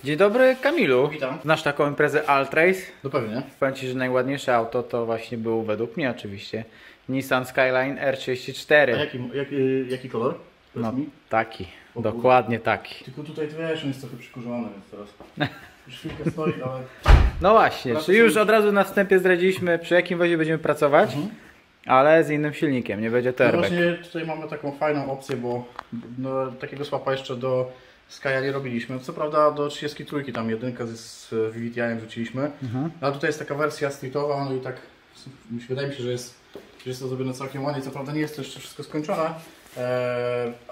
Dzień dobry, Kamilu. Witam. Znasz taką imprezę Altrace? No pewnie. Powiem Ci, że najładniejsze auto to właśnie był, według mnie oczywiście, Nissan Skyline R34. A jaki kolor? No Mi? taki, O dokładnie taki. Tylko tutaj wiesz, on jest trochę przykurzony, więc teraz już chwilkę stoi, ale... No właśnie, Pracuj- czyli już od razu na wstępie zdradziliśmy, przy jakim wozie będziemy pracować, ale z innym silnikiem, nie będzie to No airbag. właśnie tutaj mamy taką fajną opcję, bo no, takiego swapa jeszcze do Skya nie robiliśmy. Co prawda do 33 tam jedynkę z VVTi wrzuciliśmy, ale tutaj jest taka wersja streetowa, no i tak wydaje mi się, że jest to zrobione całkiem ładnie. Co prawda nie jest to jeszcze wszystko skończone,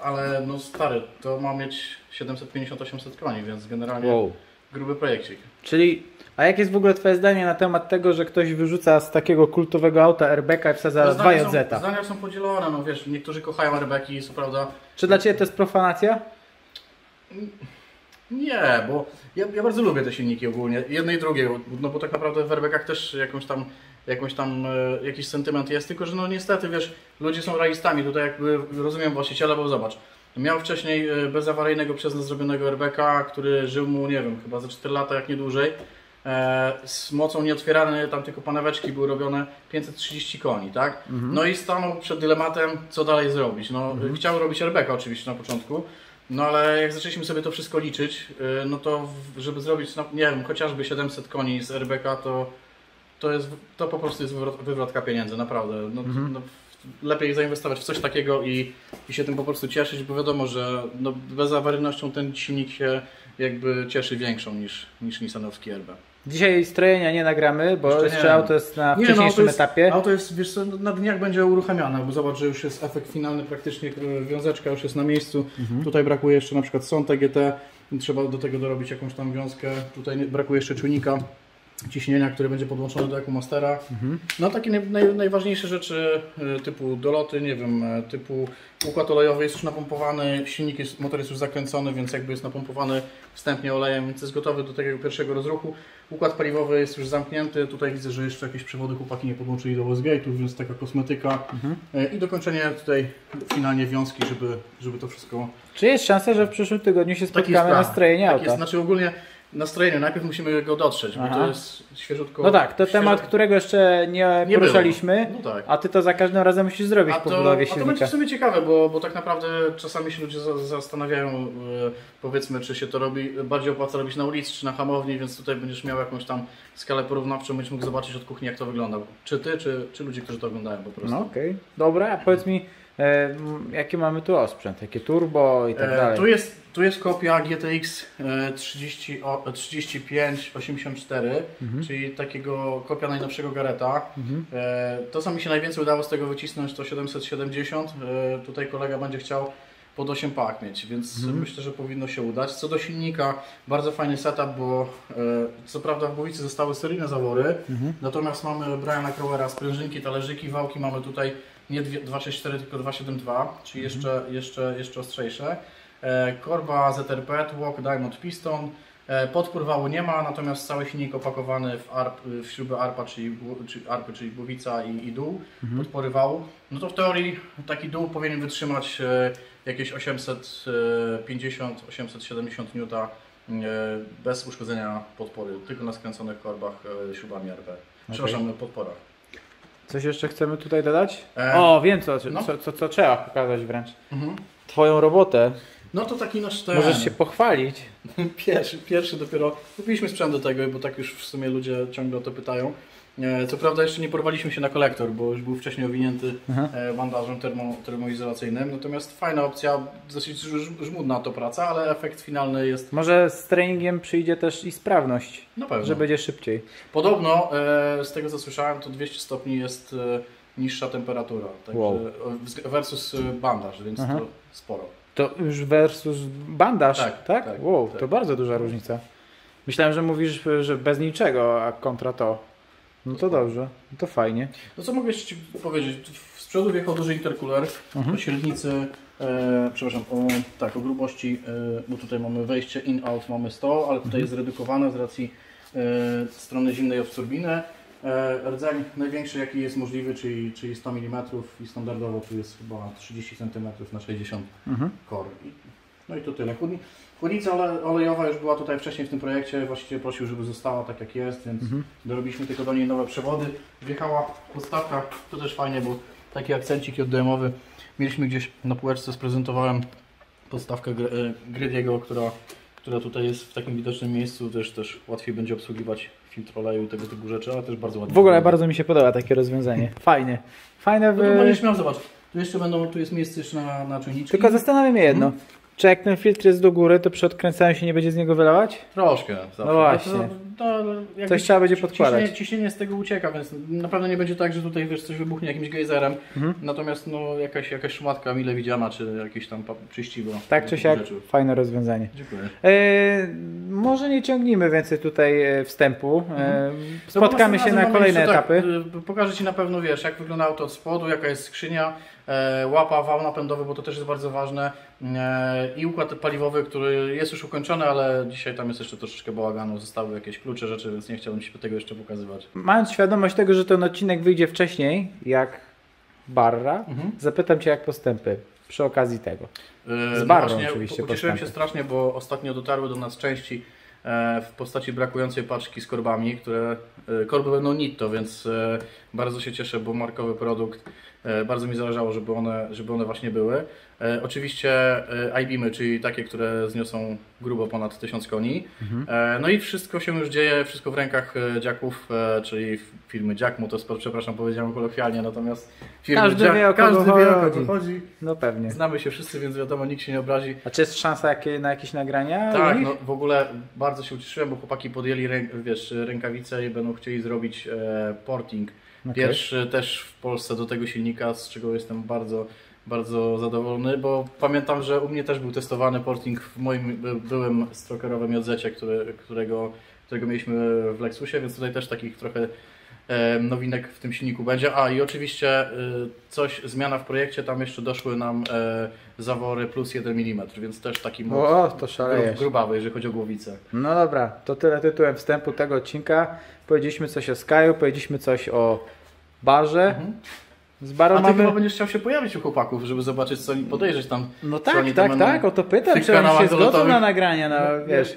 ale no stary, to ma mieć 750-800 koni, więc generalnie Wow. gruby projekcik. Czyli, a jakie jest w ogóle Twoje zdanie na temat tego, że ktoś wyrzuca z takiego kultowego auta airbag'a i wsadza 2JZ? Zdania są podzielone, no wiesz, niektórzy kochają airbagi, co prawda. Czy dla Ciebie to jest profanacja? Nie, bo ja bardzo lubię te silniki ogólnie, jedne i drugie, no bo tak naprawdę w airbagach też jakiś sentyment jest, tylko że no niestety, wiesz, ludzie są realistami, tutaj jakby rozumiem właściciela, bo zobacz, miał wcześniej bezawaryjnego przez nas zrobionego airbaga, który żył mu, nie wiem, chyba za 4 lata, jak nie dłużej, z mocą nieotwierane, tam tylko paneweczki były robione, 530 koni, tak? No i stanął przed dylematem, co dalej zrobić. No, chciał robić airbaga oczywiście na początku, no ale jak zaczęliśmy sobie to wszystko liczyć, no to żeby zrobić, no, nie wiem, chociażby 700 koni z airbaga, to po prostu jest wywrotka pieniędzy, naprawdę. No, lepiej zainwestować w coś takiego i się tym po prostu cieszyć, bo wiadomo, że no, bezawaryjnością ten silnik się jakby cieszy większą niż nissanowski airbag. Dzisiaj strojenia nie nagramy, bo jeszcze auto jest na wcześniejszym etapie. Auto jest, wiesz co, na dniach będzie uruchamiane, bo zobacz, że już jest efekt finalny, praktycznie wiązeczka już jest na miejscu. Tutaj brakuje jeszcze na przykład Sonta GT, trzeba do tego dorobić jakąś tam wiązkę. Tutaj brakuje jeszcze czujnika ciśnienia, który będzie podłączony do EcoMastera. No takie najważniejsze rzeczy typu doloty, nie wiem, typu układ olejowy jest już napompowany, motor jest już zakręcony, więc jakby jest napompowany wstępnie olejem, więc jest gotowy do tego pierwszego rozruchu. Układ paliwowy jest już zamknięty, tutaj widzę, że jeszcze jakieś przewody chłopaki nie podłączyli do wasgate'ów, więc taka kosmetyka i dokończenie tutaj finalnie wiązki, żeby to wszystko... Czy jest szansa, że w przyszłym tygodniu się spotkamy na strojenie auta? Jest, znaczy ogólnie na strojeniu, najpierw musimy go dotrzeć, bo to jest świeżutko... No tak, to temat, którego jeszcze nie poruszaliśmy, no tak. a Ty to za każdym razem musisz zrobić po budowie silnika. A to będzie w sumie ciekawe, bo tak naprawdę czasami się ludzie zastanawiają, powiedzmy, czy się to robi, bardziej opłaca robić na ulicy, czy na hamowni, więc tutaj będziesz miał jakąś tam skalę porównawczą, będziesz mógł zobaczyć od kuchni, jak to wygląda. Czy Ty, czy ludzie, którzy to oglądają po prostu. No okej. Dobra, a powiedz mi, jaki mamy tu osprzęt, jakie turbo i tak dalej. Tu jest kopia GTX 3584, czyli takiego kopia najnowszego Garretta. To, co mi się najwięcej udało z tego wycisnąć, to 770. Tutaj kolega będzie chciał pod 8 pak mieć, więc myślę, że powinno się udać. Co do silnika, bardzo fajny setup, bo co prawda w głowicy zostały seryjne zawory, natomiast mamy Briana Crowera, sprężynki, talerzyki, wałki mamy tutaj nie 264, tylko 272, czyli jeszcze ostrzejsze. Korba ZRP, tłok Diamond Piston, podpór wału nie ma, natomiast cały silnik opakowany w śruby ARPA, czyli głowica i dół, podpory wału. No to w teorii taki dół powinien wytrzymać jakieś 850-870 N bez uszkodzenia podpory, tylko na skręconych korbach śrubami RP. Przepraszam, podporach. Coś jeszcze chcemy tutaj dodać? O, wiem co trzeba pokazać wręcz. Twoją robotę. No to taki nasz Możesz się pochwalić. Pierwszy dopiero. Kupiliśmy sprzęt do tego, bo tak już w sumie ludzie ciągle o to pytają. Co prawda jeszcze nie porwaliśmy się na kolektor, bo już był wcześniej owinięty bandażem termoizolacyjnym. Natomiast fajna opcja, dosyć żmudna to praca, ale efekt finalny jest... Może z treningiem przyjdzie też i sprawność, na pewno, że będzie szybciej. Podobno, z tego co słyszałem, to 200 stopni jest niższa temperatura, także versus bandaż, więc to sporo. To już versus bandaż, tak? Wow, tak. To bardzo duża różnica. Myślałem, że mówisz, że bez niczego, a kontra to. No to dobrze, to fajnie. No co mogę jeszcze Ci powiedzieć? Z przodu wjechał duży intercooler, o średnicy, o grubości, bo tutaj mamy wejście in-out, mamy 100, ale tutaj jest zredukowane z racji strony zimnej od turbiny. Rdzeń największy jaki jest możliwy, czyli 100 mm i standardowo tu jest chyba 30 cm na 60 core. No i to tyle. Chłodnica olejowa już była tutaj wcześniej w tym projekcie, właściwie prosił, żeby została tak jak jest, więc dorobiliśmy tylko do niej nowe przewody. Wjechała podstawka, to też fajnie, bo taki akcencik JDM-owy. Mieliśmy gdzieś na półeczce, sprezentowałem podstawkę Gridiego, która tutaj jest w takim widocznym miejscu, też łatwiej będzie obsługiwać filtr oleju i tego typu rzeczy, ale też bardzo ładnie. W ogóle bardzo mi się podoba takie rozwiązanie. Fajnie. Fajne No to będziesz miał, zobacz, tu jest miejsce jeszcze na czujniczki. Tylko zastanawiam się jedno. Czy jak ten filtr jest do góry, to przy odkręcaniu się nie będzie z niego wylewać? Troszkę. Zawsze. No właśnie. Coś trzeba będzie podkładać. Ciśnienie z tego ucieka, więc naprawdę nie będzie tak, że tutaj wiesz, coś wybuchnie jakimś gejzerem. Natomiast no, jakaś szmatka mile widziana, czy jakieś tam przyścigo. Tak czy siak, fajne rozwiązanie. Dziękuję. Może nie ciągnijmy więcej tutaj wstępu. Spotkamy się na kolejne etapy. Pokażę Ci na pewno, wiesz, jak wygląda auto od spodu, jaka jest skrzynia, łapa, wał napędowy, bo to też jest bardzo ważne. I układ paliwowy, który jest już ukończony, ale dzisiaj tam jest jeszcze troszeczkę bałaganu, zostały jakieś klucze rzeczy, więc nie chciałbym Ci tego jeszcze pokazywać. Mając świadomość tego, że ten odcinek wyjdzie wcześniej, jak Barra, zapytam Cię jak postępy przy okazji tego. Z Barrą właśnie, oczywiście. Ucieszyłem się strasznie, bo ostatnio dotarły do nas części w postaci brakującej paczki z korbami, które korby będą Nitto, więc bardzo się cieszę, bo markowy produkt. Bardzo mi zależało, żeby one właśnie były. Oczywiście I-beamy, czyli takie, które zniosą grubo ponad 1000 koni. No i wszystko się już dzieje, wszystko w rękach dziaków, czyli firmy Jack Motorsport, przepraszam, powiedziałem kolokwialnie, natomiast firmy każdy wie, o kogo chodzi. No pewnie. Znamy się wszyscy, więc wiadomo, nikt się nie obrazi. A czy jest szansa na jakieś nagrania? Tak, no w ogóle bardzo się ucieszyłem, bo chłopaki podjęli rękawice i będą chcieli zrobić porting. Pierwszy też w Polsce do tego silnika, z czego jestem bardzo zadowolony, bo pamiętam, że u mnie też był testowany porting w moim byłym strokerowym JZ-cie, którego mieliśmy w Lexusie, więc tutaj też takich trochę nowinek w tym silniku będzie. A i oczywiście zmiana w projekcie, tam jeszcze doszły nam zawory plus 1 mm, więc też taki grubawy, jeżeli chodzi o głowicę. No dobra, to tyle tytułem wstępu tego odcinka. Powiedzieliśmy coś o Skyu, powiedzieliśmy coś o Barze. Z Barą ty chyba będziesz chciał się pojawić u chłopaków, żeby zobaczyć, co oni podejrzeć tam. No tak, o to pytam, czy oni się zgodzą na nagrania, wiesz.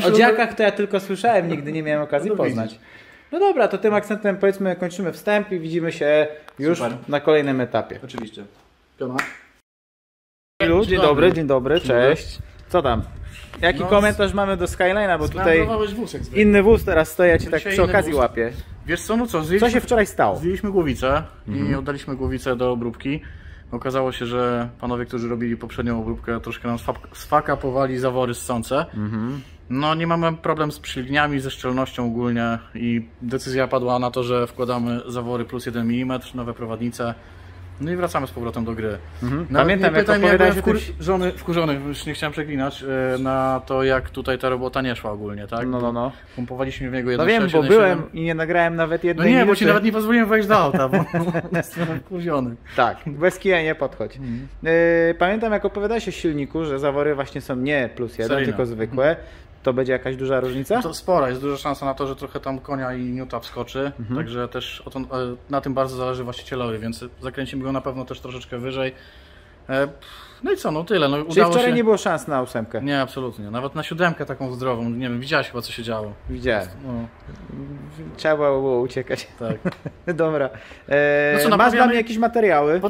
O dziakach to ja tylko słyszałem, nigdy nie miałem okazji poznać. No dobra, to tym akcentem powiedzmy kończymy wstęp i widzimy się już na kolejnym etapie. Oczywiście. Piona. Dzień dobry, cześć. Co tam? Jaki komentarz mamy do Skyline'a, bo tutaj inny wóz teraz stoi, ja Cię tak przy okazji łapię. Wiesz co, no co, co się wczoraj stało? Zjęliśmy głowicę i oddaliśmy głowicę do obróbki. Okazało się, że panowie, którzy robili poprzednią obróbkę, troszkę nam sfakapowali zawory ssące. No nie mamy problem z przyligniami, ze szczelnością ogólnie i decyzja padła na to, że wkładamy zawory plus 1 mm, nowe prowadnice. No i wracamy z powrotem do gry. No, pamiętam, jak opowiadałeś wkurzony, już nie chciałem przeklinać, na to, jak tutaj ta robota nie szła ogólnie, tak? No. Pompowaliśmy w niego 1.6. No wiem, bo byłem i nie nagrałem nawet jednej minuty. Bo Ci nawet nie pozwoliłem wejść do auta, bo jestem wkurzony. Tak, bez kija nie podchodź. Pamiętam, jak opowiadałeś o silniku, że zawory właśnie są nie plus 1, tylko zwykłe. To będzie jakaś duża różnica? To spora, jest duża szansa na to, że trochę tam konia i niuta wskoczy, także też na tym bardzo zależy właścicielowi, więc zakręcimy go na pewno też troszeczkę wyżej. No i co, no tyle. No, czyli wczoraj nie było szans na 8? Nie, absolutnie. Nawet na 7 taką zdrową, nie wiem, widziałeś chyba, co się działo. Widziałem. Trzeba było uciekać. Tak. Dobra. Masz dla mnie jakieś materiały?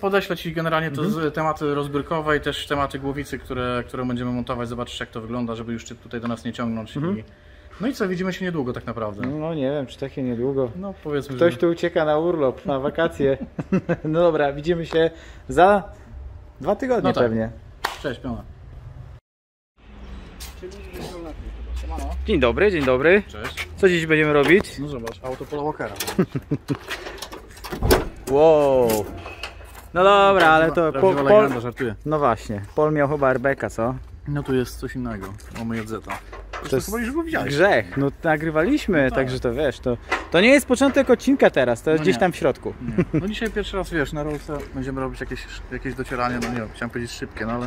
Podeślę Ci generalnie to z tematy rozbrykowe i też tematy głowicy, które będziemy montować. Zobaczysz, jak to wygląda, żeby już tutaj do nas nie ciągnąć. No i co, widzimy się niedługo tak naprawdę. No nie wiem, czy takie niedługo. No powiedzmy, ktoś tu ucieka na urlop, na wakacje. No dobra, widzimy się za 2 tygodnie pewnie. Cześć, piona. Dzień dobry. Cześć. Co dziś będziemy robić? No zobacz, auto Paula Walkera. Wow. No dobra, ale to... Legenda, żartuję. No właśnie, Paul miał chyba RBK, co? No tu jest coś innego, mamy JZ-a. To jest chyba już go widziałeś. Grzech, no nagrywaliśmy, no tak. Także to wiesz, to nie jest początek odcinka teraz, to jest gdzieś tam w środku. Nie. No dzisiaj pierwszy raz, wiesz, na rolce będziemy robić jakieś docieranie, no nie wiem, chciałem powiedzieć szybkie, no ale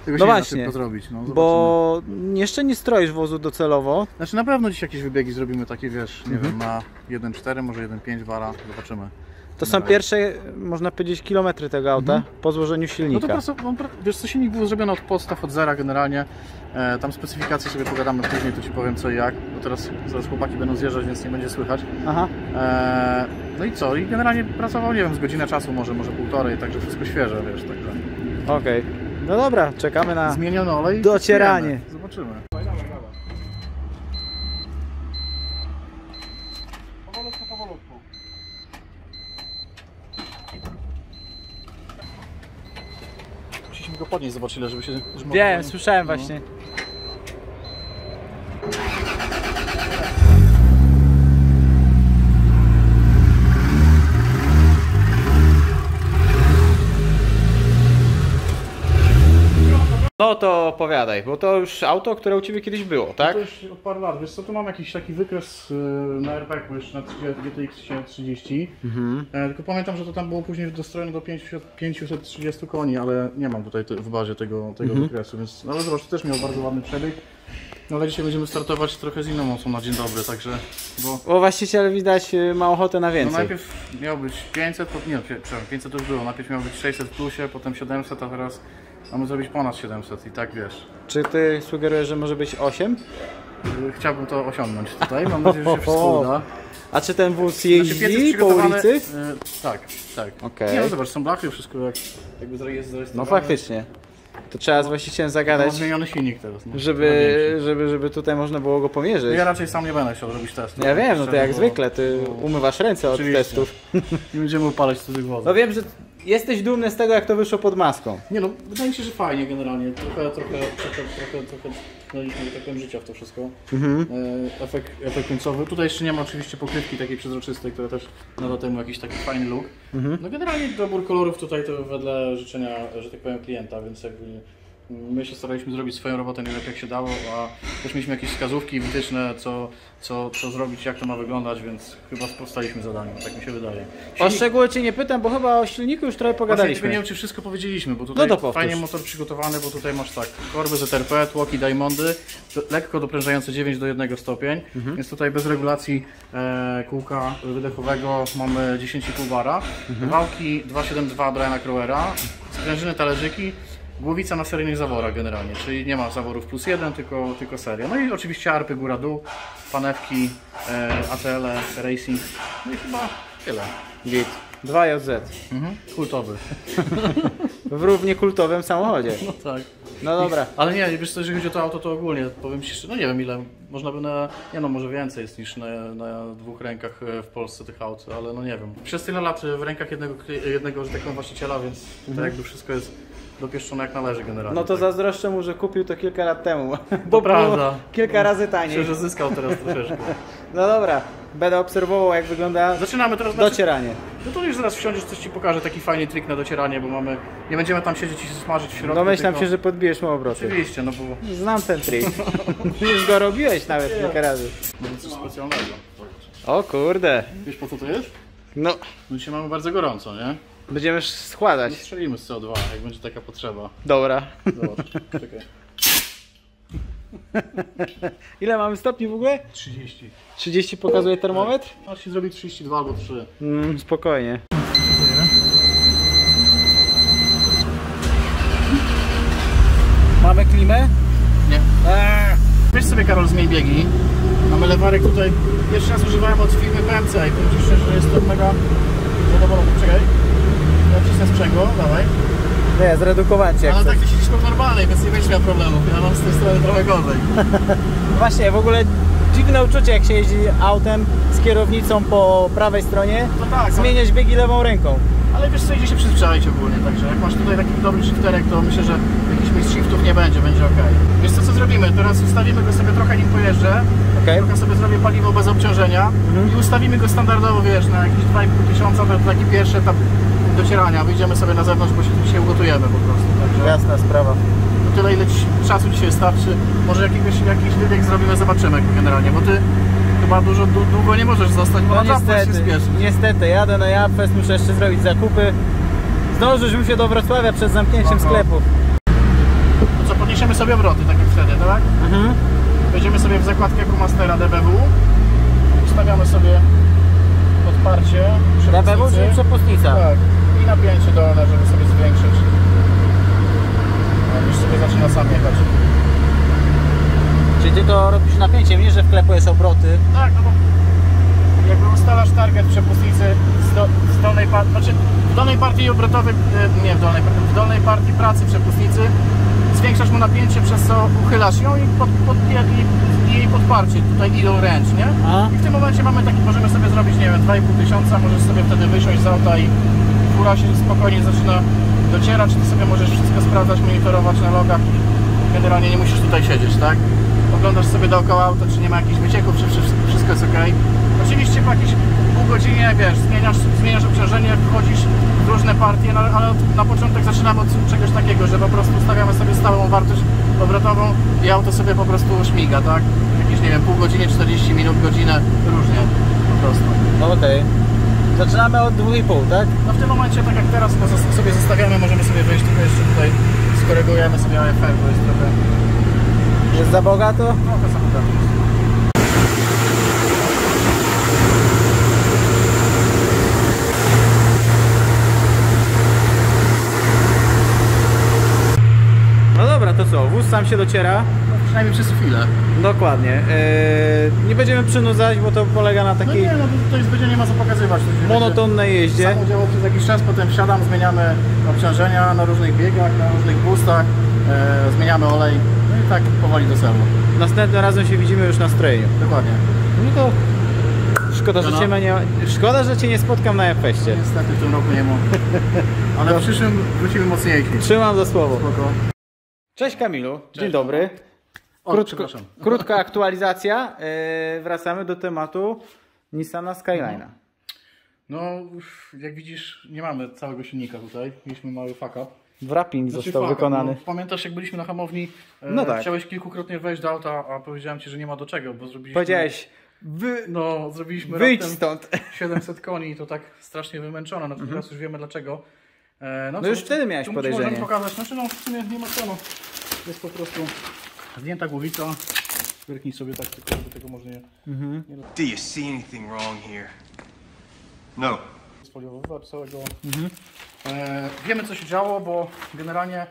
tego się nie da szybko zrobić. No, bo jeszcze nie stroisz wozu docelowo. Znaczy na pewno dziś jakieś wybiegi zrobimy takie, wiesz, nie wiem, na 1.4, może 1.5 wara, zobaczymy. To są pierwsze, można powiedzieć, kilometry tego auta po złożeniu silnika. No to po prostu, wiesz co, silnik był zrobiony od podstaw, od zera generalnie. Tam specyfikacje sobie pogadamy później, to Ci powiem co i jak, bo zaraz chłopaki będą zjeżdżać, więc nie będzie słychać. Aha. No i co? I generalnie pracował, nie wiem, z godzinę czasu, może półtorej, także wszystko świeże, wiesz, także. Okej. No dobra, czekamy na zmieniony olej. Docieranie. Zobaczymy. Powolutku. Musieliśmy go podnieść, zobacz ile, żeby się... Wiem, słyszałem właśnie. No to opowiadaj, bo to już auto, które u Ciebie kiedyś było, tak? No to już od paru lat, wiesz co, tu mam jakiś taki wykres na airbag, jeszcze na GTX 30. Tylko pamiętam, że to tam było później dostrojone do 530 koni, ale nie mam tutaj w bazie tego wykresu, więc... Ale zobacz, to też miał bardzo ładny przebieg. No ale dzisiaj będziemy startować trochę z inną mocą na dzień dobry, także... Bo właściciel widać ma ochotę na więcej. No najpierw miał być 500, nie, przepraszam, 500 to już było, najpierw miał być 600 w plusie, potem 700, a teraz mamy zrobić ponad 700 i tak wiesz. Czy Ty sugerujesz, że może być 8? Chciałbym to osiągnąć tutaj, mam nadzieję, że się wszystko uda. A czy ten wóz jeździ po ulicy? Tak. Okay. Nie, no zobacz, są blachy, wszystko jakby jest zarejestrowane. No faktycznie. To trzeba z właścicielem zagadać. Mam zmieniony silnik teraz. No. Żeby tutaj można było go pomierzyć. Ja raczej sam nie będę chciał robić testu. Ja wiem, no to jak zwykle, Ty umywasz ręce od testów. Nie będziemy upalać cudzych wozów. No wiem, że jesteś dumny z tego, jak to wyszło pod maską. Nie no, wydaje mi się, że fajnie generalnie. Trochę daliśmy tak powiem życia w to wszystko. Efekt końcowy. Tutaj jeszcze nie ma oczywiście pokrywki takiej przezroczystej, która też nada temu jakiś taki fajny look. No generalnie dobór kolorów tutaj to wedle życzenia, że tak powiem, klienta, więc jakby my się staraliśmy zrobić swoją robotę najlepiej jak się dało, a też mieliśmy jakieś wskazówki, wytyczne, co zrobić, jak to ma wyglądać, więc chyba sprostaliśmy zadaniu, tak mi się wydaje. O szczegóły Cię nie pytam, bo chyba o silniku już trochę pogadaliśmy. Nie wiem, czy wszystko powiedzieliśmy, bo tutaj fajnie motor przygotowany, bo tutaj masz tak, korby ZRP, tłoki Diamondy, lekko doprężające 9 do 1 stopień, więc tutaj bez regulacji kółka wydechowego mamy 10,5 bara, wałki 272 Briana Crowera, sprężyny, talerzyki, głowica na seryjnych zaworach generalnie, czyli nie ma zaworów +1, tylko seria. No i oczywiście arpy góra-dół, panewki, ATL, racing, no i chyba tyle. Git. 2JZ. Kultowy. W równie kultowym samochodzie. No tak. No dobra. Ale nie, wiesz co, jeżeli chodzi o to auto, to ogólnie powiem Ci, no nie wiem ile, można by może więcej jest niż na dwóch rękach w Polsce tych aut, ale no nie wiem. Przez tyle lat w rękach jednego że tak powiem, właściciela, więc tutaj jakby wszystko jest dopieszczone jak należy generalnie. No to tak. Zazdroszczę mu, że kupił to kilka lat temu, bo prawda. Kilka razy taniej. Myślę, że zyskał teraz troszeczkę. No dobra, będę obserwował jak wygląda Zaczynamy teraz docieranie. No to już zaraz wsiądziesz, coś Ci pokażę, taki fajny trik na docieranie, bo nie będziemy tam siedzieć i się smażyć w środku. Domyślam się, że podbijesz mu obroty. Oczywiście, no bo... Znam ten trik. Już go robiłeś nawet kilka razy. Będzie coś specjalnego. O kurde. Wiesz po co to jest? No. Dzisiaj mamy bardzo gorąco, nie? Będziemy schładać. Strzelimy z CO2, jak będzie taka potrzeba. Dobra. Zobacz, czekaj. Ile mamy stopni w ogóle? 30. 30 pokazuje termometr? No się zrobi 32 albo 3. Spokojnie. Mamy klimę? Nie. Weź sobie, Karol, zmień biegi. Mamy lewarek tutaj. Pierwszy raz używałem od firmy PMC i powiem szczerze, że jestem mega zadowolony. Czekaj. Ja wcisnę sprzęgło, dawaj. Nie, zredukowałem Cię. Ale tak ty siedzisz w normalnej, więc nie będziesz miał problemów. Ja mam z tej strony trochę gorzej. Właśnie, w ogóle dziwne uczucie, jak się jeździ autem z kierownicą po prawej stronie, to tak, zmieniać biegi lewą ręką. Ale wiesz co, idzie się przyzwyczaić ogólnie, także jak masz tutaj taki dobry shifterek, to myślę, że jakichś shiftów nie będzie ok. Wiesz co zrobimy? Teraz ustawimy go sobie trochę nim pojeżdżę, trochę sobie zrobię paliwo bez obciążenia i ustawimy go standardowo, wiesz, na jakieś 2,5 tysiąca, to taki pierwszy etap docierania. Wyjdziemy sobie na zewnątrz, bo się dzisiaj ugotujemy po prostu. Także jasna sprawa. To tyle, ile czasu dzisiaj starczy. Może jakiś wybieg zrobimy, zobaczymy generalnie, bo ty chyba długo nie możesz zostać, bo no niestety, jadę na Japfest, muszę jeszcze zrobić zakupy. Zdążyłbym się do Wrocławia przed zamknięciem sklepów. To co, podniesiemy sobie obroty, tak jak wtedy, tak? Wejdziemy sobie w zakładkę Mastera DBW. Ustawiamy sobie podparcie. DPW, czyli przepustnica. Tak. I napięcie dolne, żeby sobie zwiększyć. Już sobie zaczyna sam jechać. Czyli ty to robisz napięciem, nie że wklepujesz obroty? Tak, no bo jakby ustalasz target przepustnicy z dolnej partii, znaczy w dolnej partii obrotowej, nie w dolnej partii pracy przepustnicy zwiększasz mu napięcie, przez co uchylasz ją i jej podparcie, tutaj idą ręcz, nie? I w tym momencie możemy sobie zrobić, nie wiem, 2500, możesz sobie wtedy wysiąść z auta i fura się spokojnie zaczyna docierać, ty sobie możesz wszystko sprawdzać, monitorować na logach i generalnie nie musisz tutaj siedzieć, tak? Oglądasz sobie dookoła auto, czy nie ma jakichś wycieków, czy wszystko jest ok. Oczywiście po jakieś pół godzinie, wiesz, zmieniasz obciążenie, wchodzisz w różne partie, no, ale na początek zaczynamy od czegoś takiego, że po prostu ustawiamy sobie stałą wartość obrotową i auto sobie po prostu śmiga, tak? Jakieś, nie wiem, pół godziny, 40 minut, godzinę, różnie po prostu. No okej. Zaczynamy od 2,5, tak? No w tym momencie, tak jak teraz, to sobie zostawiamy, możemy sobie wejść tylko jeszcze tutaj, skorygujemy sobie AFR, bo jest trochę... Jest za bogato? No to za bogato jest. No dobra, to co? Wóz sam się dociera? No, przynajmniej przez chwilę. Dokładnie. Nie będziemy przynudzać, bo to polega na No takiej nie, no to jest, będzie nie ma co pokazywać. monotonnej jeździe. Samo działo przez jakiś czas, potem wsiadam, zmieniamy obciążenia na różnych biegach, na różnych boostach, zmieniamy olej, no i tak powoli do celu. Następnym razem się widzimy już na strojeniu. Dokładnie. No to szkoda, że szkoda, że Cię nie spotkam na F-Feście. Niestety w tym roku nie mogę. Ale w przyszłym wrócimy mocniejsi. Trzymam za słowo. Spoko. Cześć Kamilu, Cześć. dzień dobry. Przepraszam. Krótka aktualizacja. Wracamy do tematu Nissana Skyline'a. No, jak widzisz, nie mamy całego silnika tutaj. Mieliśmy mały fuck up. Wrapping został wykonany. No, pamiętasz, jak byliśmy na hamowni, no tak. Chciałeś kilkukrotnie wejść do auta, a powiedziałem Ci, że nie ma do czego, bo zrobiliśmy... Powiedziałeś, zrobiliśmy wyjdź stąd. 700 koni i to tak strasznie wymęczone, no to teraz już wiemy dlaczego. No już wtedy miałeś podejrzenie. Możemy pokazać, znaczy no w sumie nie ma co, no. Jest po prostu zdjęta głowica. Wyrknij sobie tak, tylko żeby tego może nie... Do you see anything wrong here? No. Sfoliowywać całego. Wiemy co się działo, bo generalnie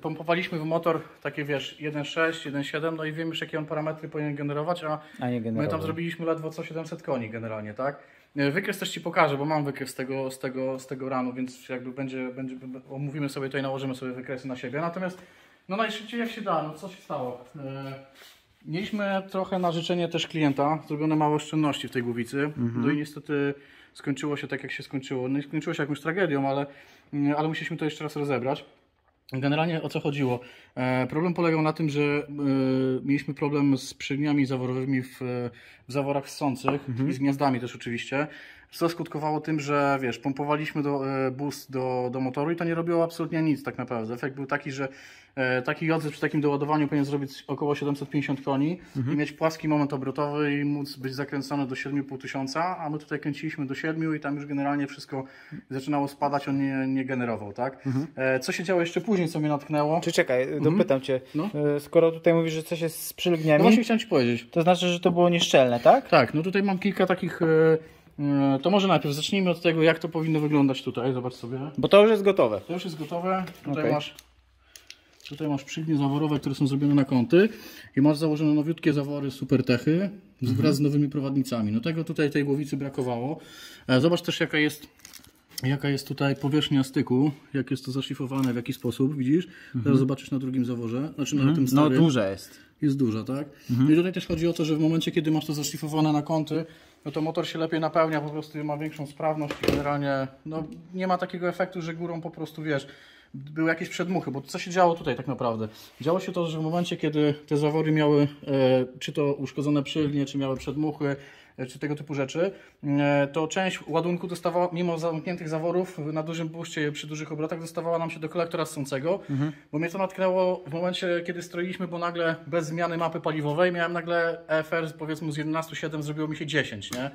pompowaliśmy w motor takie, wiesz, 1.6, 1.7, no i wiemy już jakie on parametry powinien generować, a nie my tam zrobiliśmy ledwo co 700 koni generalnie, tak? Wykres też Ci pokażę, bo mam wykres z tego ranu, więc jakby omówimy sobie to i nałożymy sobie wykresy na siebie. Natomiast no najszybciej jak się da, no co się stało? Mieliśmy trochę na życzenie też klienta, zrobione małe oszczędności w tej głowicy, no i niestety skończyło się tak jak się skończyło. No i skończyło się jakąś tragedią, ale musieliśmy to jeszcze raz rozebrać. Generalnie o co chodziło? Problem polegał na tym, że mieliśmy problem z przygniami zaworowymi w zaworach wstrzących i z gniazdami też oczywiście, co skutkowało tym, że wiesz, pompowaliśmy boost do motoru i to nie robiło absolutnie nic tak naprawdę. Efekt był taki, że taki jodzy przy takim doładowaniu powinien zrobić około 750 koni i mieć płaski moment obrotowy i móc być zakręcony do 7500, a my tutaj kręciliśmy do 7 i tam już generalnie wszystko zaczynało spadać, on nie generował, tak? Co się działo jeszcze później, co mnie natknęło? Czy czekaj, dopytam Cię, skoro tutaj mówisz, że coś jest z przylgniami, no właśnie chciałem Ci powiedzieć. To znaczy, że to było nieszczelne, tak? Tak, no tutaj mam kilka takich... To może najpierw zacznijmy od tego, jak to powinno wyglądać tutaj. Zobacz sobie. Bo to już jest gotowe. To już jest gotowe. Tutaj masz przygnie zaworowe, które są zrobione na kąty i masz założone nowiutkie zawory Supertechy wraz z nowymi prowadnicami. No tego tutaj tej głowicy brakowało. Zobacz też jaka jest tutaj powierzchnia styku, jak jest to zaszlifowane, w jaki sposób, widzisz? Teraz zobaczysz na drugim zaworze, znaczy na tym starym. No duża jest. Jest duża, tak? I tutaj też chodzi o to, że w momencie, kiedy masz to zaszlifowane na kąty, no to motor się lepiej napełnia, po prostu ma większą sprawność i generalnie no, nie ma takiego efektu, że górą po prostu, wiesz, były jakieś przedmuchy, bo co się działo tutaj tak naprawdę? Działo się to, że w momencie, kiedy te zawory miały czy to uszkodzone przylgnie, czy miały przedmuchy, czy tego typu rzeczy, to część ładunku dostawała, mimo zamkniętych zaworów na dużym buście przy dużych obrotach, dostawała nam się do kolektora ssącego, bo mnie to natknęło w momencie, kiedy stroiliśmy, bo nagle bez zmiany mapy paliwowej miałem nagle EFR powiedzmy z 11,7 zrobiło mi się 10, nie?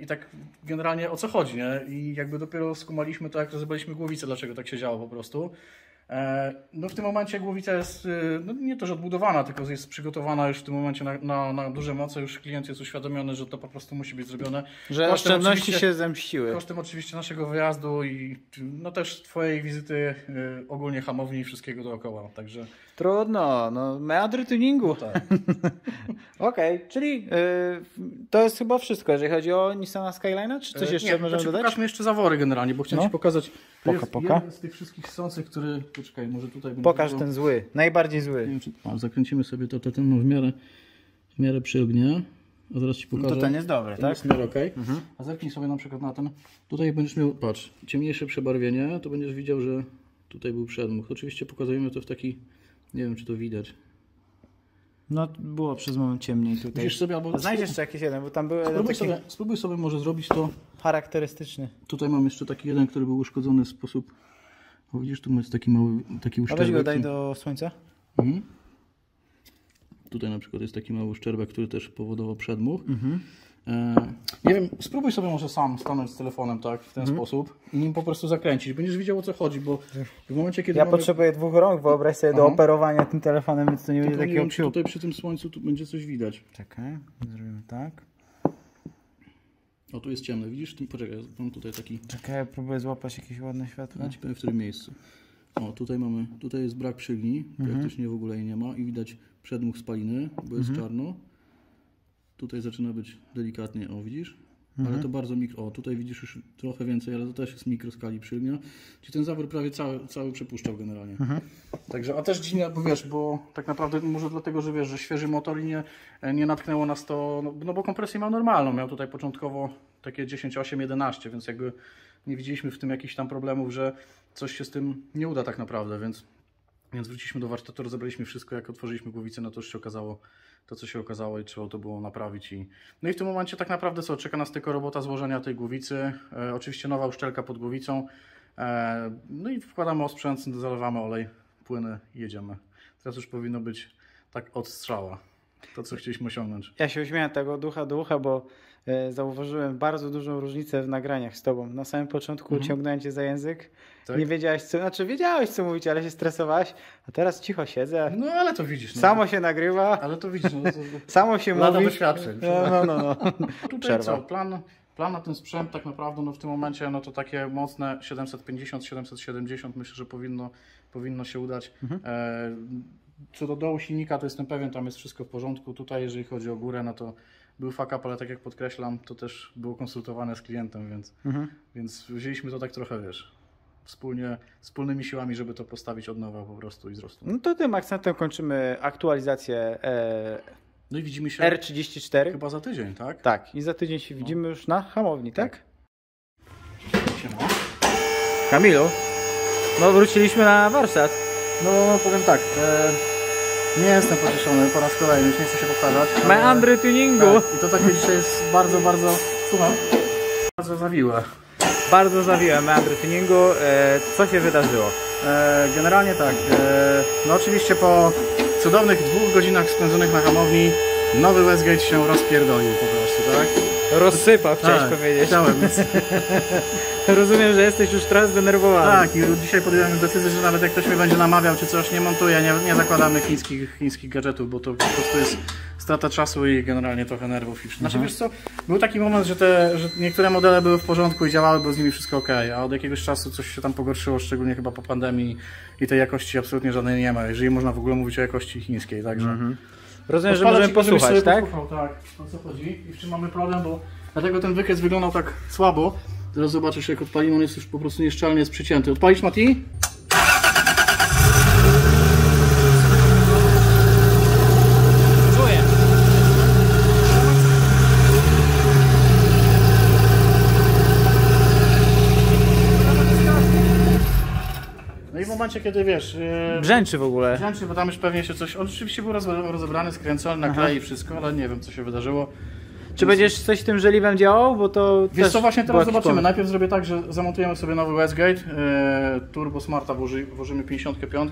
I tak generalnie o co chodzi, nie? I jakby dopiero skumaliśmy to, jak rozebraliśmy głowicę, dlaczego tak się działo po prostu. No w tym momencie głowica jest, no nie to, że odbudowana, tylko jest przygotowana już w tym momencie na duże moce. Już klient jest uświadomiony, że to po prostu musi być zrobione. Że oszczędności się zemściły. Kosztem oczywiście naszego wyjazdu i no też twojej wizyty ogólnie hamowni i wszystkiego dookoła. Także... Trudno, no meandry tuningu. No tak. Okej, czyli to jest chyba wszystko, jeżeli chodzi o Nissana Skyline'a, czy coś jeszcze możemy dodać? Pokażmy jeszcze zawory generalnie, bo chciałem Ci pokazać. Poka. Jeden z tych wszystkich sących, który... Poczekaj, może tutaj będzie... Pokaż ten zły, najbardziej zły. Nie wiem, czy... zakręcimy sobie to ten w miarę przyognia. A zaraz Ci pokażę. No to ten jest dobry, tak? Jest w miarę okej. A zerknij sobie na przykład na ten. Tutaj będziesz miał, patrz, ciemniejsze przebarwienie, to będziesz widział, że tutaj był przedmuch. Oczywiście pokazujemy to w taki, nie wiem czy to widać. No było przez moment ciemniej tutaj. Widzisz sobie, albo... Znajdź jeszcze jakiś jeden, bo tam był Spróbuj sobie może zrobić to... charakterystyczny. Tutaj mam jeszcze taki jeden, który był uszkodzony w sposób... O, widzisz, tu jest taki mały, taki uszczerbek. A weź go daj do słońca. Tutaj na przykład jest taki mały uszczerbek, który też powodował przedmuch. Nie wiem, spróbuj sobie może sam stanąć z telefonem tak w ten sposób i nim po prostu zakręcić. Będziesz wiedział, o co chodzi, bo w momencie, kiedy potrzebuję 2 rąk, wyobraź sobie, do operowania tym telefonem, więc to nie będzie takiego psiu. Tutaj przy tym słońcu tu będzie coś widać. Czekaj, zrobimy tak. O, tu jest ciemno, widzisz? Poczekaj, mam tutaj taki... Czekaj, próbuję złapać jakieś ładne światło. Ja ci powiem w którym miejscu. O, tutaj jest brak przygni, praktycznie w ogóle jej nie ma i widać przedmuch spaliny, bo jest czarno. Tutaj zaczyna być delikatnie, o widzisz? Ale to bardzo mikro. O, tutaj widzisz już trochę więcej, ale to też jest mikroskali przygnia. Czyli ten zawór prawie cały przepuszczał generalnie. Także, a też dziwnie, bo wiesz, bo tak naprawdę może dlatego, że wiesz, że świeży motor i nie natknęło nas to, no bo kompresję miał normalną. Miał tutaj początkowo takie 10,8, 11, więc jakby nie widzieliśmy w tym jakichś tam problemów, że coś się z tym nie uda tak naprawdę, więc wróciliśmy do warsztatu, rozebraliśmy wszystko, jak otworzyliśmy głowicę, no to już się okazało to, co się okazało i trzeba to było naprawić. No i w tym momencie tak naprawdę co, czeka nas tylko robota złożenia tej głowicy, oczywiście nowa uszczelka pod głowicą, no i wkładamy osprzęt, zalewamy olej, płyny i jedziemy. Teraz już powinno być tak od strzała, to co chcieliśmy osiągnąć. Ja się uśmiałem tego ducha do ucha, bo zauważyłem bardzo dużą różnicę w nagraniach z Tobą. Na samym początku ciągnąłem Cię za język, tak? Nie wiedziałeś co, znaczy wiedziałeś co mówić, ale się stresowałeś, a teraz cicho siedzę. No ale to widzisz. No, samo się nagrywa. Ale to widzisz. No, samo się mówi. Doświadczeń. No. Tutaj przerwa. Co, plan na ten sprzęt tak naprawdę no w tym momencie no to takie mocne 750-770 myślę, że powinno się udać. Co do dołu silnika to jestem pewien, tam jest wszystko w porządku. Tutaj jeżeli chodzi o górę, no to był fuck up, ale tak jak podkreślam, to też było konsultowane z klientem, więc wzięliśmy to tak trochę, wiesz, wspólnymi siłami, żeby to postawić od nowa po prostu i wzrostu. No to tym akcentem kończymy aktualizację no i widzimy się R34. Chyba za tydzień, tak? Tak, i za tydzień się widzimy już na hamowni, tak? Siema. Kamilu, no wróciliśmy na warsztat. No powiem tak, nie jestem pocieszony po raz kolejny, już nie chcę się powtarzać. Meandry tuningu. Tak, i to takie dzisiaj jest bardzo, słucham, bardzo zawiłe. Bardzo zawiłem meandry tuningu. Co się wydarzyło? Generalnie tak, no oczywiście po cudownych 2 godzinach spędzonych na hamowni nowy Westgate się rozpierdolił po prostu, tak? Rozsypał, chciałeś powiedzieć. Chciałem. Rozumiem, że jesteś już teraz zdenerwowany. Tak, i dzisiaj podjąłem decyzję, że nawet jak ktoś mnie będzie namawiał czy coś, nie montuję, nie zakładamy chińskich gadżetów, bo to po prostu jest strata czasu i generalnie trochę nerwów. Znaczy wiesz co, był taki moment, że niektóre modele były w porządku i działały, było z nimi wszystko ok, a od jakiegoś czasu coś się tam pogorszyło, szczególnie chyba po pandemii i tej jakości absolutnie żadnej nie ma, jeżeli można w ogóle mówić o jakości chińskiej, także... Rozumiem, że możemy posłuchać, tak? Tak, o co chodzi i w czym mamy problem, bo dlatego ten wykres wyglądał tak słabo. Teraz zobaczysz, jak odpalimy, on jest już po prostu nieszczelnie jest przycięty. Odpalisz, Mati? Czuję. No i w momencie, kiedy wiesz... Brzęczy w ogóle. Brzęczy, bo tam już pewnie się coś... On rzeczywiście był rozebrany, skręcony, na klej i wszystko, ale nie wiem, co się wydarzyło. Czy będziesz coś z tym żeliwem działał? Bo to wiesz co, właśnie teraz zobaczymy. Najpierw zrobię tak, że zamontujemy sobie nowy Westgate. Turbo Smarta włożymy 55.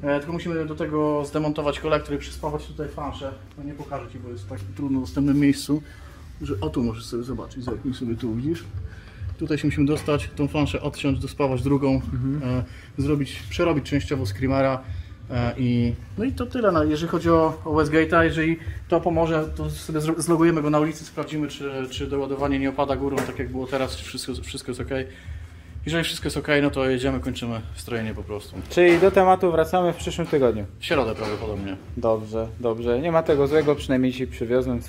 Tylko musimy do tego zdemontować kolektor i przyspawać tutaj fanszę. No nie pokażę Ci, bo jest w tak trudno dostępnym miejscu. Że, o tu możesz sobie zobaczyć, zerknij sobie tu, widzisz? Tutaj się musimy dostać, tą flanszę odciąć, dospawać drugą, przerobić częściowo Screamera no i to tyle. No, jeżeli chodzi o Westgate'a, jeżeli to pomoże, to sobie zlogujemy go na ulicy, sprawdzimy czy doładowanie nie opada górą, tak jak było teraz, czy wszystko jest ok. Jeżeli wszystko jest ok, no to jedziemy, kończymy strojenie po prostu. Czyli do tematu wracamy w przyszłym tygodniu. W środę prawdopodobnie. Dobrze, dobrze. Nie ma tego złego, przynajmniej dzisiaj przywiozłem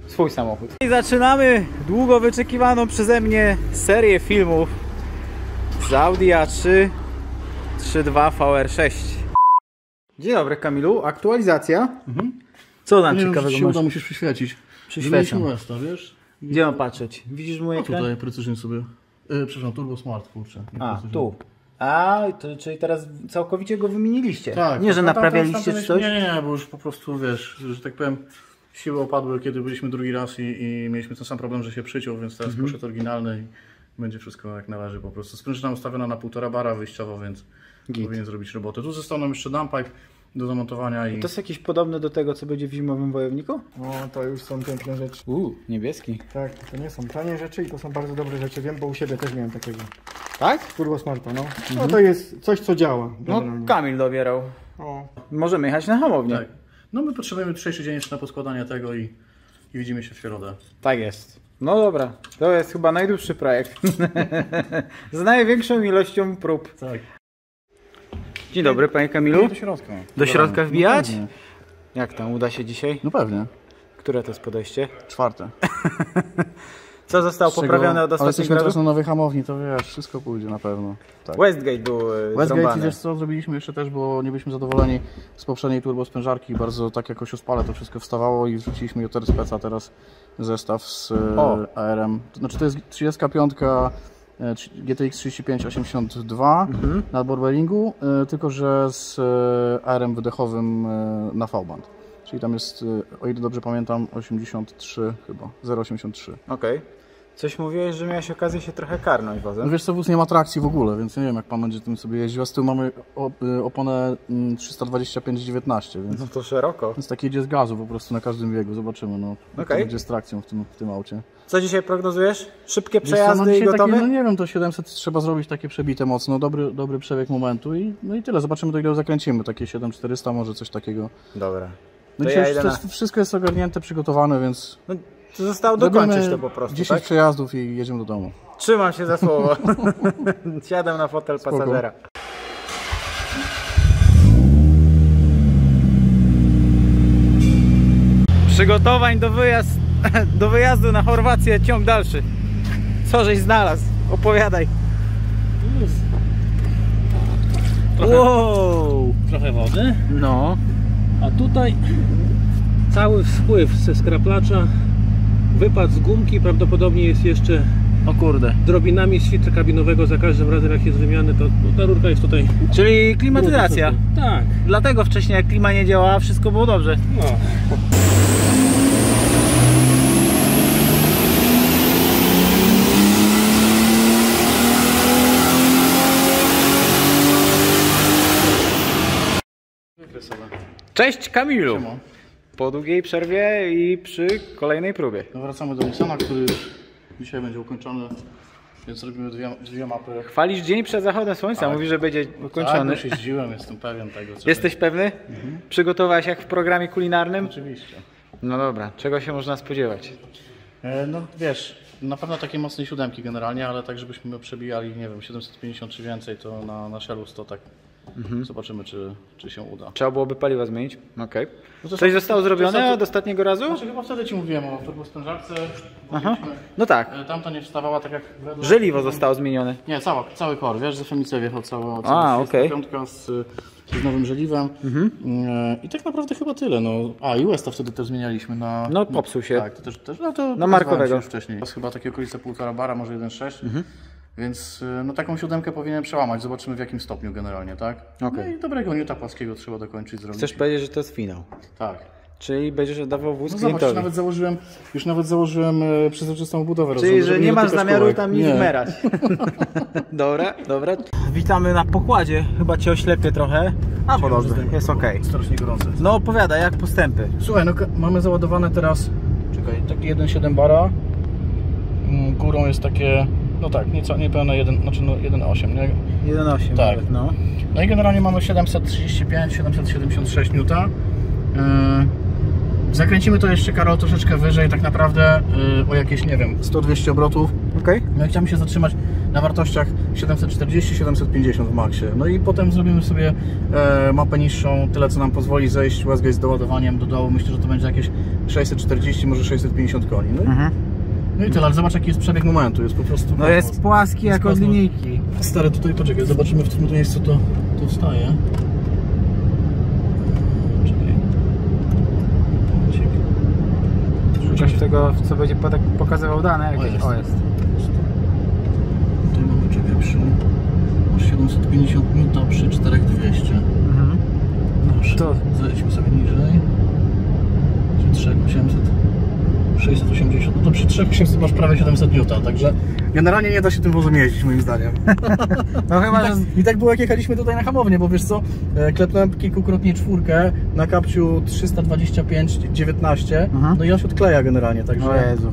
swój samochód. I zaczynamy długo wyczekiwaną przeze mnie serię filmów z Audi A3 3.2 VR6. Dzień dobry, Kamilu. Aktualizacja. Co tam ciekawego masz? Musisz przyświecić. Przyświecam. Wiesz? Gdzie mam patrzeć? Widzisz mój ekran? Tutaj precyzyjnie sobie. Przepraszam, Turbo Smart, kurczę. Tu. Czyli teraz całkowicie go wymieniliście? Tak. Nie, że naprawialiście coś? Nie, bo już po prostu, wiesz, że tak powiem, siły opadły, kiedy byliśmy drugi raz i mieliśmy ten sam problem, że się przyciął, więc teraz poszedł oryginalny i będzie wszystko jak należy po prostu. Sprężyna ustawiona na 1,5 bara wyjściowo, więc powinien zrobić robotę. Tu został nam jeszcze dumppipe do zamontowania. To jest jakieś podobne do tego, co będzie w zimowym wojowniku? No, to już są piękne rzeczy. Niebieski. Tak, to nie są tanie rzeczy i to są bardzo dobre rzeczy. Wiem, bo u siebie też miałem takiego. Tak? Turbo Smarta, no. No to jest coś, co działa. No, Kamil dobierał. Możemy jechać na hamownię. Tak. No my potrzebujemy dzisiejszy dzień jeszcze na poskładanie tego i widzimy się w środę. Tak jest. No dobra, to jest chyba najdłuższy projekt. Z największą ilością prób. Tak. Dzień dobry, panie Kamilu. Do środka. Do środka wbijać? No jak tam, uda się dzisiaj? No pewnie. Które to jest podejście? 4. Co zostało poprawione od ostatniego jesteśmy teraz razu? na nowej hamowni, to wiesz, wszystko pójdzie na pewno. Tak. Westgate był Westgate, wiesz co, zrobiliśmy jeszcze też, bo nie byliśmy zadowoleni z poprzedniej turbo sprężarki, bardzo tak jakoś ospale to wszystko wstawało i wrzuciliśmy JR Speca teraz zestaw z ARM. To znaczy to jest 35 GTX 3582 na Borberingu, tylko że z ARM wydechowym na V-band. Czyli tam jest, o ile dobrze pamiętam, 83 chyba, 0,83. Okej. Coś mówiłeś, że miałeś okazję się trochę karnąć wozem. No wiesz co, wóz nie ma trakcji w ogóle, więc nie wiem jak pan będzie tym sobie jeździł. A z tyłu mamy oponę 325/19, więc... No to szeroko. Więc tak jedzie z gazu po prostu na każdym biegu, zobaczymy jak to będzie z trakcją w tym aucie. Co dzisiaj prognozujesz? Szybkie Wiesz co, przejazdy i gotowe? Takie, no nie wiem, to 700 trzeba zrobić takie przebite mocno, dobry przebieg momentu i tyle, zobaczymy do ile zakręcimy, takie 7400 może coś takiego. Dobra. No dzisiaj wszystko jest ogarnięte, przygotowane, więc... No, to zostało dokończyć to po prostu, 10 tak? przejazdów i jedziemy do domu. Trzymam się za słowo. Siadam na fotel pasażera. Przygotowań do wyjazdu na Chorwację, ciąg dalszy. Co żeś znalazł? Opowiadaj. Trochę wody. No. A tutaj cały spływ ze skraplacza, wypad z gumki, prawdopodobnie jest jeszcze drobinami z filtra kabinowego za każdym razem jak jest wymiany, to ta rurka jest tutaj. Czyli klimatyzacja. Tak. Dlatego wcześniej jak klima nie działała, wszystko było dobrze. No. Cześć Kamilu! Siema. Po długiej przerwie i przy kolejnej próbie. No wracamy do Nissana, który już dzisiaj będzie ukończony, więc robimy dwie mapy. Chwalisz dzień przed zachodem słońca, mówisz, że będzie ukończony. Tak, już jeździłem, jestem pewien tego. Jesteś pewny? Przygotowałeś jak w programie kulinarnym? Oczywiście. No dobra, czego się można spodziewać? No wiesz, na pewno takie mocne 7 generalnie, ale tak żebyśmy przebijali, nie wiem, 750 czy więcej, to na Shellu 100 tak. Zobaczymy, czy się uda. Trzeba byłoby paliwa zmienić? Okej. No Coś zostało zrobione od ostatniego razu? Znaczy chyba wtedy Ci mówiłem o turbosprężarce. Aha. No tak. Tamta nie wstawała tak jak... Żeliwo zostało zmienione. Nie, cały kor, wiesz, że FMIC wjechał cała piątka z nowym żeliwem. I tak naprawdę chyba tyle. No. I Westa wtedy też zmienialiśmy na... No popsuł się. Tak, to też no to na markowego. Już wcześniej. To jest chyba takie okolice 1,5 bara, może 1,6. Więc no taką 7 powinien przełamać. Zobaczymy w jakim stopniu generalnie, tak? No i dobrego newta płaskiego trzeba dokończyć, zrobić. Chcesz powiedzieć, że to jest finał? Tak. Czyli będziesz oddawał wóz No klientowi? zobacz, już nawet założyłem przezroczystą budowę. Czyli, że nie masz zamiaru tam nic wmerać. Dobra. Witamy na pokładzie. Chyba Cię oślepię trochę. A bo dobrze, jest okej. Strasznie gorąco. No opowiadaj, jak postępy? Słuchaj, no mamy załadowane teraz, czekaj, taki 1,7 bara. Górą jest takie no tak, niepełne 1, znaczy no 1,8, nie? 1,8 tak. no. No i generalnie mamy 735-776 N. Zakręcimy to jeszcze, Karol, troszeczkę wyżej, tak naprawdę o jakieś, nie wiem, 100-200 obrotów. Okej. No ja chciałbym się zatrzymać na wartościach 740-750 w maksie. No i potem zrobimy sobie mapę niższą, tyle co nam pozwoli zejść Westgate z doładowaniem do dołu. Myślę, że to będzie jakieś 640, może 650 koni. No i tyle, ale zobacz jaki jest przebieg momentu, jest po prostu... No jest płaski jak od linijki. Stary, tutaj poczekaj, zobaczymy w tym miejscu to wstaje. Coś tego, co będzie pokazywał dane. Jakieś. Jest. O, jest. Tutaj mamy, czekaj, przy 750 N przy 4200. Dobrze, To zejdźmy sobie niżej. Przy 3800. 680, no to przy 3800 masz prawie 700 N, także generalnie nie da się tym wozem jeździć, moim zdaniem. no chyba, I tak było jak jechaliśmy tutaj na hamownię, bo wiesz co, klepnąłem kilkukrotnie czwórkę na kapciu 325-19, no i on się odkleja generalnie, także... O Jezu.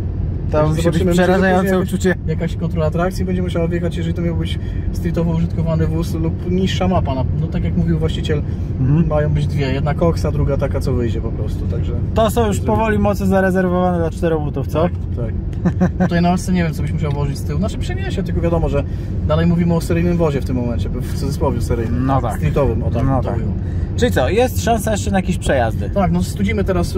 To musi być przerażające uczucie. Jakaś kontrola trakcji będzie musiała wjechać, jeżeli to miał być streetowo użytkowany wóz lub niższa mapa. No tak jak mówił właściciel, mają być dwie. Jedna koksa, druga taka co wyjdzie po prostu, także... To są już powoli moce zarezerwowane dla 4 butów, co? Tak. Tutaj na łasce nie wiem co byś musiał włożyć z tyłu. Znaczy przeniesie, tylko wiadomo, że dalej mówimy o seryjnym wozie w tym momencie, w cudzysłowie seryjnym. No tak. Streetowym, o tak. No tak. Czyli co, jest szansa jeszcze na jakieś przejazdy? Tak, no studzimy teraz,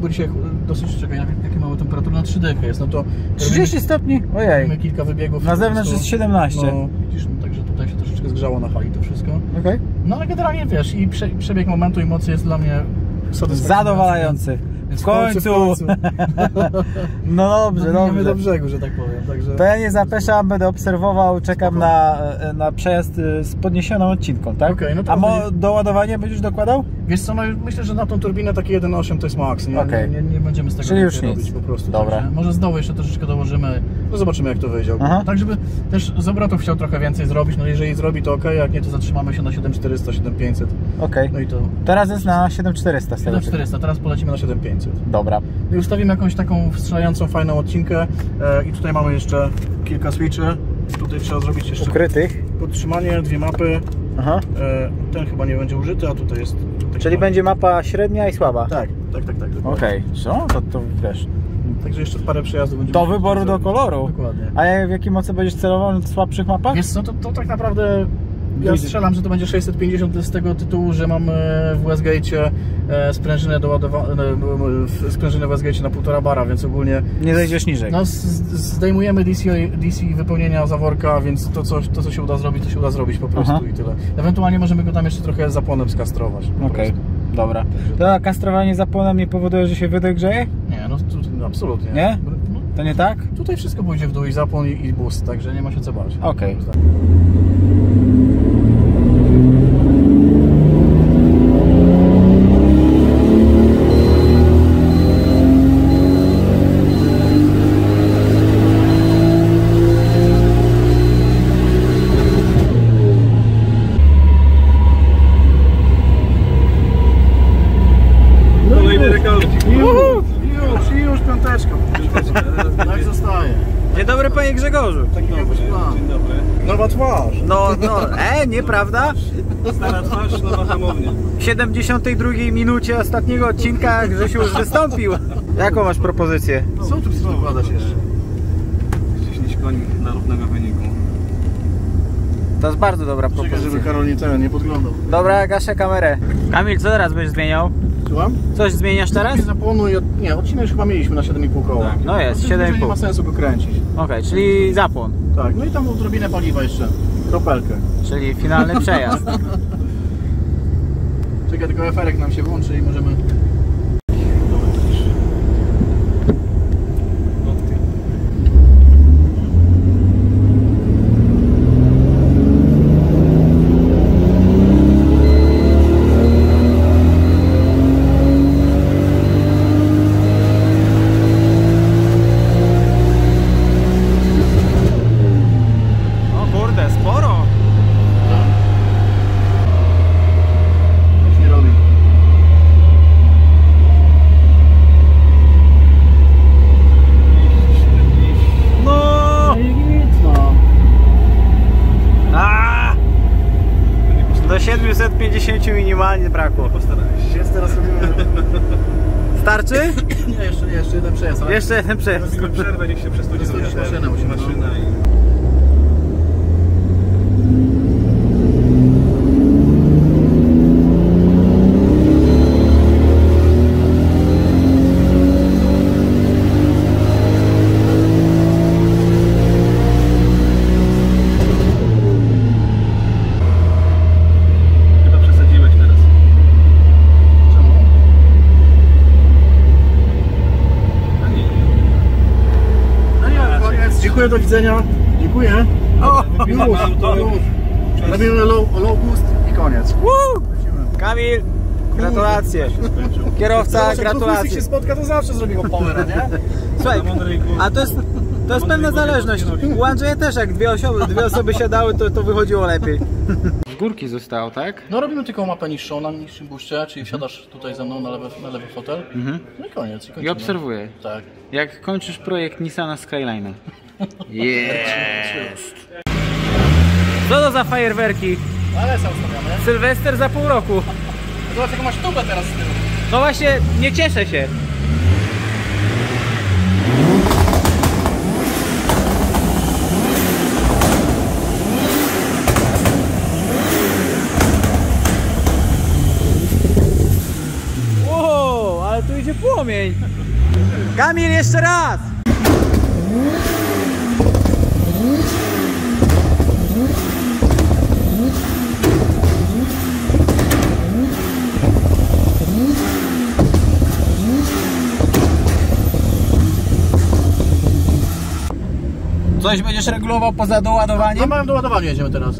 bo dzisiaj dosyć, czekaj, jakie mamy temperaturę, na 3 dechy jest, no to... 30 stopni? Ojej. Mamy kilka wybiegów. Na zewnątrz jest 17. No, widzisz, no, także tutaj się troszeczkę zgrzało na hali to wszystko. Okej. No ale generalnie wiesz, i przebieg momentu i mocy jest dla mnie Zadowalający. W końcu. No dobrze, dobrze. dobrze. do brzegu, że tak powiem. Także... To ja nie zapeszam, będę obserwował, czekam na przejazd z podniesioną odcinką, tak? Okay, no to a doładowanie będziesz dokładał? Wiesz co, no myślę, że na tą turbinę takie 1.8 to jest maks, nie? Okay. Nie będziemy z tego Czyli już robić nic. po prostu. Dobra. Także może z dołu jeszcze troszeczkę dołożymy, no zobaczymy jak to wyjdzie. Tak, żeby też z obrotów chciał trochę więcej zrobić, no jeżeli zrobi to ok, jak nie to zatrzymamy się na 7400, 7500. Okej. No i to... Teraz jest na 7400. 7400, teraz polecimy na 7500. Dobra. I ustawimy jakąś taką wstrzelającą, fajną odcinkę i tutaj mamy jeszcze kilka switchy. Tutaj trzeba zrobić jeszcze ukrytych podtrzymanie, 2 mapy. Aha. Ten chyba nie będzie użyty, a tutaj jest... Czyli będzie mapa średnia i słaba? Tak. Okej. Co? To wiesz. Także jeszcze parę przejazdów będzie. Do wyboru do koloru. Dokładnie. A w jakie moce będziesz celował? W słabszych mapach? Wiesz co, to tak naprawdę... Ja strzelam, że to będzie 650 z tego tytułu, że mam w Westgate'cie sprężynę sprężynę w Westgate'cie na 1,5 bara, więc ogólnie... Nie zejdziesz niżej. No zdejmujemy DC wypełnienia zaworka, więc to co się uda zrobić, to się uda zrobić po prostu i tyle. Ewentualnie możemy go tam jeszcze trochę zapłonem skastrować. Okej, dobra. To kastrowanie zapłonem nie powoduje, że się wydech grzeje? Nie, no absolutnie. Nie? No, to nie tak? Tutaj wszystko pójdzie w dół i zapłon i boost, także nie ma się co bać. Okej. Już piąteczka. Tak zostaje. Dzień dobry panie Grzegorzu. Taki miał być plan. Dzień dobry. Nowa twarz. No, nieprawda? Stara twarz, nowa hamownia. W 72 minucie ostatniego odcinka Grzesiu już wystąpił. Jaką masz propozycję? Co tu chcesz dokładać jeszcze? 10 koni dla równego wyniku. To jest bardzo dobra Czekaj, propozycja. żeby Karol nie podglądał. Dobra, gaszę kamerę. Kamil, co teraz będziesz zmieniał? Słucham? Coś zmieniasz teraz? Zapłonu i... Nie, odcinek już chyba mieliśmy na 7,5 koła. Tak. No jest, Nie 7,5. ma sensu go kręcić. Okej, czyli zapłon. Tak, no i tam odrobinę paliwa jeszcze. Kropelkę. Czyli finalny przejazd. Czekaj, tylko eferek nam się włączy i możemy... Normalnie brakło. Postarałeś się. Jest teraz robimy... Starczy? Nie, jeszcze jeden przejazd. Ale... Jeszcze jeden przejazd. Robimy przerwę, niech się przestudzi Maszyna musimy. maszyna i... Dziękuję, do widzenia. Dziękuję. Już. Robimy low boost i koniec. Kamil, gratulacje. Kierowca, gratulacje. Jak się spotka, to zawsze zrobi go powera, nie? Słuchaj, a to jest pewna zależność. U Andrzeja też jak dwie osoby siadały, to wychodziło lepiej. Z górki zostało, tak? No robimy tylko mapę niższą, na niższym buście, czyli wsiadasz tutaj ze mną na lewy fotel. No i koniec. I obserwuję. Tak. Jak kończysz projekt Nissana Skyline'a. Jest. Co to za fajerwerki? Ale sam stawiamy. Sylwester za pół roku. Zobacz, jaką masz tubę teraz z tyłu. No właśnie, nie cieszę się. Wow, ale tu idzie płomień. Kamil, jeszcze raz. Coś będziesz regulował poza doładowaniem? Na małym doładowaniu jedziemy teraz.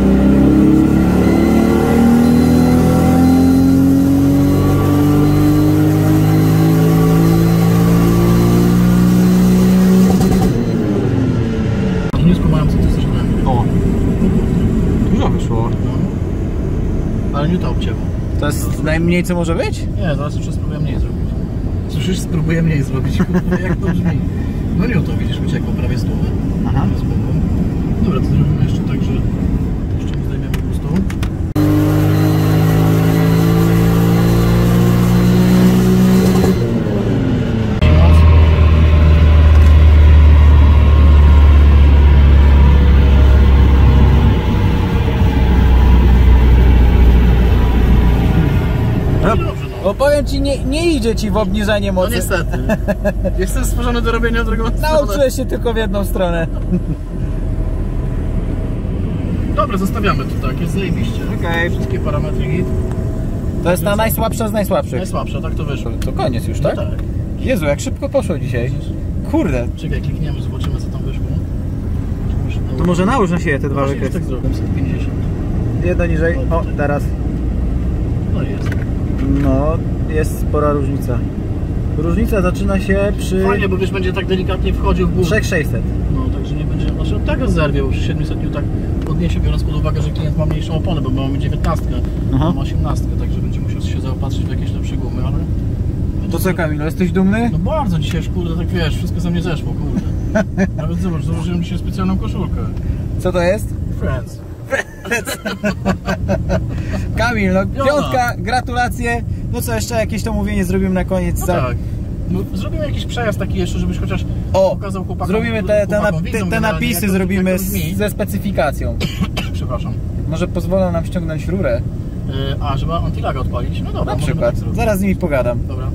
Nisko mają, co ty chcesz ode mnie. O, dużo wyszło. Ale Newta obcięło. To jest najmniej co może być? Nie, zaraz jeszcze spróbuję mniej zrobić. Słyszysz, spróbuję mniej zrobić. Jak to brzmi? No Newton, widzisz, uciekło prawie 100. Aha. Dobra, to zrobimy jeszcze tak, że jeszcze nie zdejmiemy pustu. Bo powiem ci, nie idzie ci w obniżenie No mocy. niestety. Jestem stworzony do robienia drugą stronę. Nauczyłeś się tylko w jedną stronę. Dobra, zostawiamy to tak, jest zajebiście. Okej. Wszystkie parametry git. To jest ta najsłabsza z najsłabszych. Najsłabsza, tak to wyszło. To koniec już, tak? Tak. Jezu, jak szybko poszło dzisiaj. Kurde. Czekaj, klikniemy, zobaczymy co tam wyszło. To może nałóż na siebie te dwa Właśnie już wykresy. tak zrobię, 150. Jedno niżej. O, teraz. No jest. No, jest spora różnica. Różnica zaczyna się przy Fajnie, bo wiesz, będzie tak delikatnie wchodził w górę. 3600. No, także nie będzie, znaczy od tego zerwie, bo przy 700 N tak podniesie, biorąc pod uwagę, że klient ma mniejszą oponę, bo mamy 19, Aha. ma 18, także będzie musiał się zaopatrzyć w jakieś lepsze gumy, ale... To co, Kamil, jesteś dumny? No bardzo dzisiaj, już, kurde, tak wiesz, wszystko ze mnie zeszło, kurde. Nawet zobacz, założyłem dzisiaj specjalną koszulkę. Co to jest? Friends. Kamil, no piątka, gratulacje. No co, jeszcze jakieś to mówienie zrobimy na koniec. No tak. No, zrobimy jakiś przejazd taki jeszcze, żebyś chociaż pokazał chłopakom. Zrobimy te napisy zrobimy ze specyfikacją. Przepraszam. Może pozwolą nam ściągnąć rurę. A, żeby antilaga odpalić? No dobra, Na przykład. Tak zaraz z nimi pogadam. dobra.